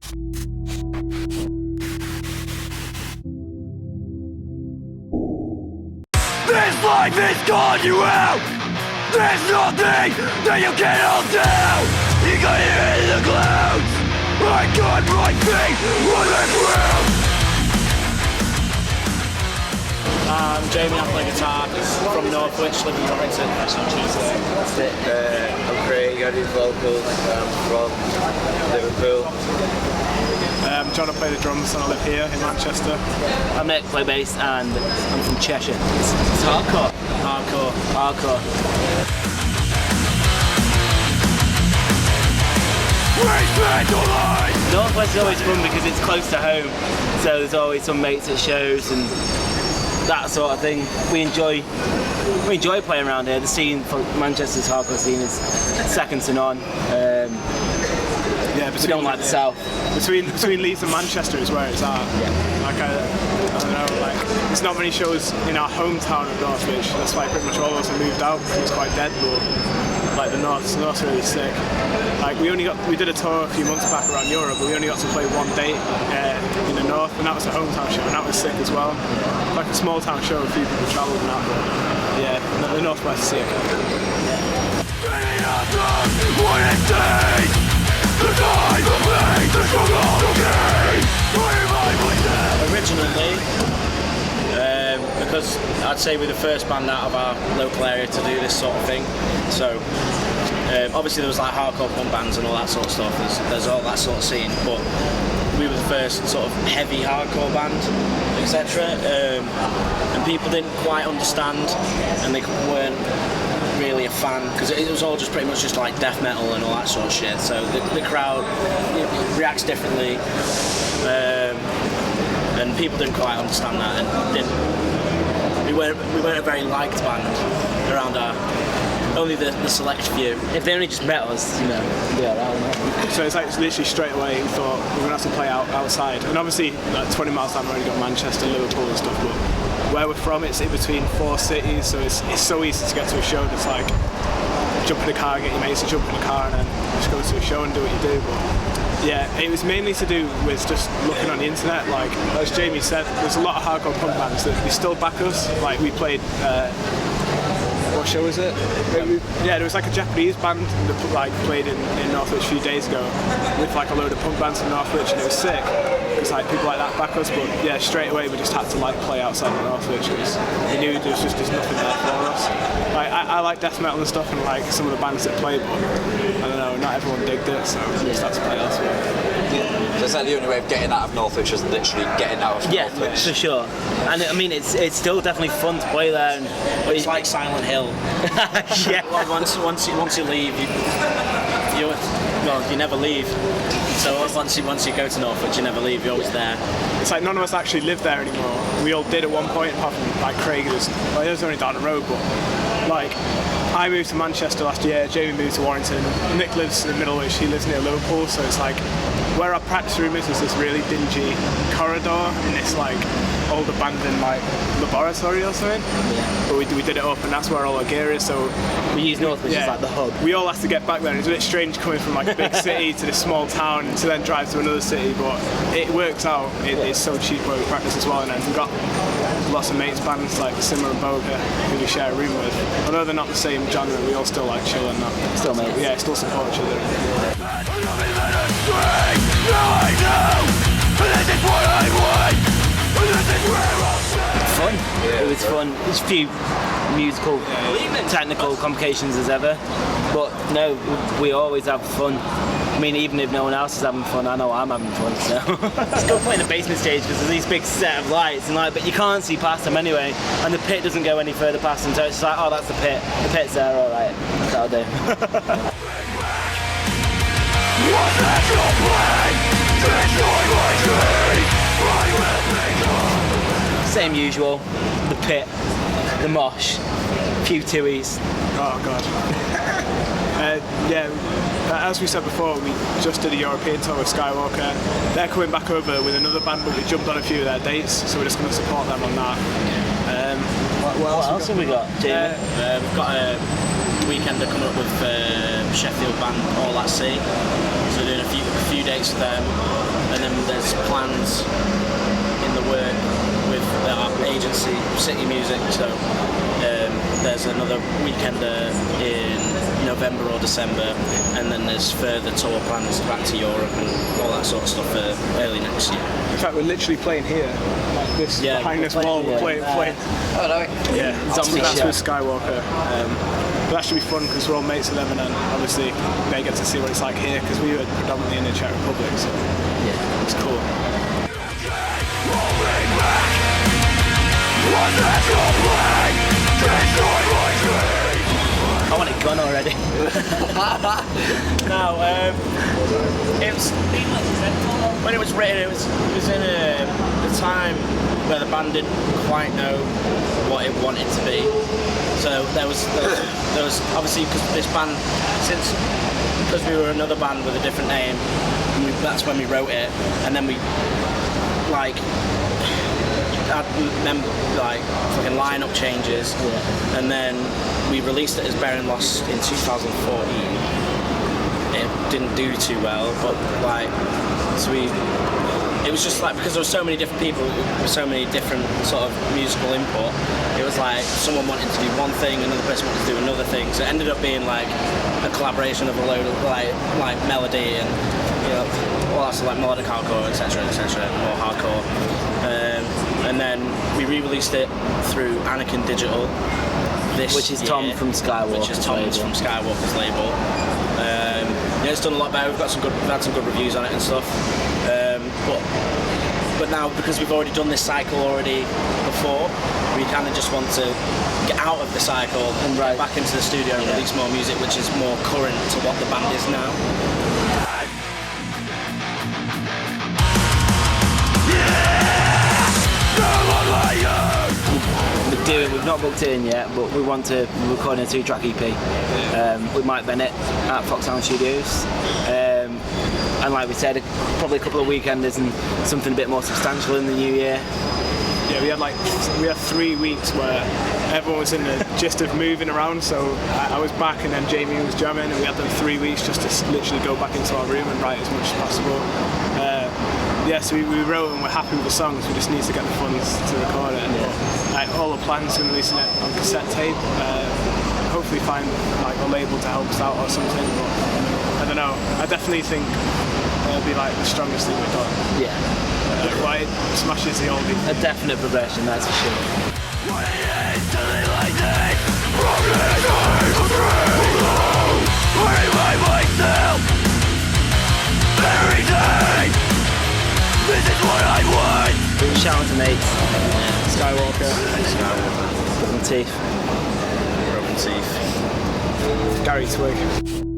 This life is calling you out. There's nothing that you cannot do. You got it in the clouds. I got my feet on the ground. I'm Jamie, I play guitar from Northwich, live in Warrington. I'm Craig, I do vocals, I'm from Liverpool. John, I play the drums and I live here in Manchester. I'm Nick, play bass, and I'm from Cheshire. It's hardcore. Hardcore. Northwest is always fun because it's close to home, so there's always some mates at shows and that sort of thing. We enjoy playing around here. The scene for Manchester's hardcore scene is second to none. We don't like the south. Between Leeds and Manchester is where it's at. Yeah. Like I don't know, like there's not many shows in our hometown of Northwich. That's why pretty much all of us have moved out because it's quite Deadbolt. Like the North's really sick. Like we did a tour a few months back around Europe, but we only got to play one date in the North, and that was a hometown show, and that was sick as well. Like a small town show, a few people travelled and that, but yeah, the Northwest is sick. Originally, because I'd say we're the first band out of our local area to do this sort of thing. So obviously there was like hardcore punk bands and all that sort of stuff. There's all that sort of scene, but we were the first sort of heavy hardcore band, etc. And people didn't quite understand, and they weren't really a fan because it was all just pretty much just like death metal and all that sort of shit. So the crowd reacts differently, and people didn't quite understand that, and we weren't a very liked band around only the select few. If they only just met us, be alright. So it's like literally straight away we thought we're gonna have to play outside, and obviously like 20 miles down the road you got Manchester, Liverpool and stuff, but where we're from, it's in between 4 cities, so it's so easy to get to a show. It's like jump in a car, get your mates to jump in a car, and then just go to a show and do what you do. But yeah, it was mainly to do with just looking on the internet. Like as Jamie said, there's a lot of hardcore punk bands that they still back us. Like we played. What show was it? Yeah, there was like a Japanese band that like played in Northwich a few days ago with like a load of punk bands from Northwich, and it was sick. It's like people like that back us, but yeah, straight away we just had to like play outside of Northwich because we knew there's nothing there for us. Like I like death metal and stuff, and like some of the bands that play, but I don't know, not everyone digged it, so we just had to play elsewhere. So is that the only way of getting out of Northwich, is literally getting out of Northwich? Yeah, for sure. And I mean, it's still definitely fun to play there. And it's like Silent Hill. Yeah. Once you leave, you never leave. So once you go to Northwich, you never leave. You're always there. It's like none of us actually live there anymore. We all did at one point, apart from like Craig. It was only down the road, but like I moved to Manchester last year. Jamie moved to Warrington. Nick lives in Middlewich. He lives near Liverpool, so it's like where our practice room is this really dingy corridor in this like old abandoned like laboratory or something. Yeah. But we did it up, and that's where all our gear is. So we use Northwich as like the hub. We all have to get back there, and it's a bit strange coming from like a big city to this small town to then drive to another city, but it works out. It's so cheap where we practice as well, and then we've got lots of mates bands like Simmer and Boga who we share a room with. Although they're not the same genre, we all still like chill and that. Still mates. Yeah, still support each other. Fun. It was fun. There's a few musical, technical complications as ever, but no, we always have fun. I mean, even if no one else is having fun, I know I'm having fun. So let's go play in the basement stage because there's these big set of lights, and like, but you can't see past them anyway, and the pit doesn't go any further past them. So it's like, oh, that's the pit. The pit's there, all right. That'll do. Same usual. The pit, the mosh, a few tuies. Oh god. As we said before, we just did a European tour with Skywalker. They're coming back over with another band, but we jumped on a few of their dates, so we're just going to support them on that. What else have we got, Jamie? We've got a weekender coming up with Sheffield band All At Sea. So we're doing a few dates with them, and then there's plans in the work with our agency, City Music. So there's another weekender in November or December, and then there's further tour plans back to Europe and all that sort of stuff for early next year. In fact, we're literally playing here, like this, behind this wall. We're playing. Oh, no. Yeah, that's with Skywalker. But that should be fun because we're all mates with them, and obviously they get to see what it's like here because we were predominantly in the Czech Republic, so it's cool. I want it gone already. No, it was when it was written. It was in a time where the band didn't quite know what it wanted to be. So there was obviously, because this band, because we were another band with a different name, that's when we wrote it, and then we had fucking lineup changes, and then we released it as Bearing Lost in 2014. It didn't do too well, but it was just like, because there were so many different people with so many different sort of musical input, it was like someone wanted to do one thing, another person wanted to do another thing, so it ended up being like a collaboration of a load of like melody and all that stuff, like melodic hardcore, etc, more hardcore. And then we re-released it through Anakin Digital Which is Tom from Skywalker's Which is Tom's label. from Skywalker's label. Yeah, it's done a lot better. We've had some good reviews on it and stuff. But now, because we've already done this cycle already before, we kind of just want to get out of the cycle and get back into the studio and release more music which is more current to what the band is now. We've not booked it in yet, but we want to record a 2-track EP with Mike Bennett at Foxhound Studios. And like we said, probably a couple of weekenders and something a bit more substantial in the new year. Yeah, we had 3 weeks where everyone was in the gist of moving around, so I was back and then Jamie was jamming, and we had them 3 weeks just to literally go back into our room and write as much as possible. So we wrote and we're happy with the songs, we just need to get the funds to record it. And all the plans are releasing it on cassette tape. Hopefully find like a label to help us out or something, but I don't know. I definitely think it'll be like the strongest thing we've done. Yeah. It smashes the oldie. A definite progression, that's for sure. What it is to live like this, I remind myself every day. This is what I want. Shout out to mates. Skywalker. Broken Teeth. Broken Teeth. Gary Twig.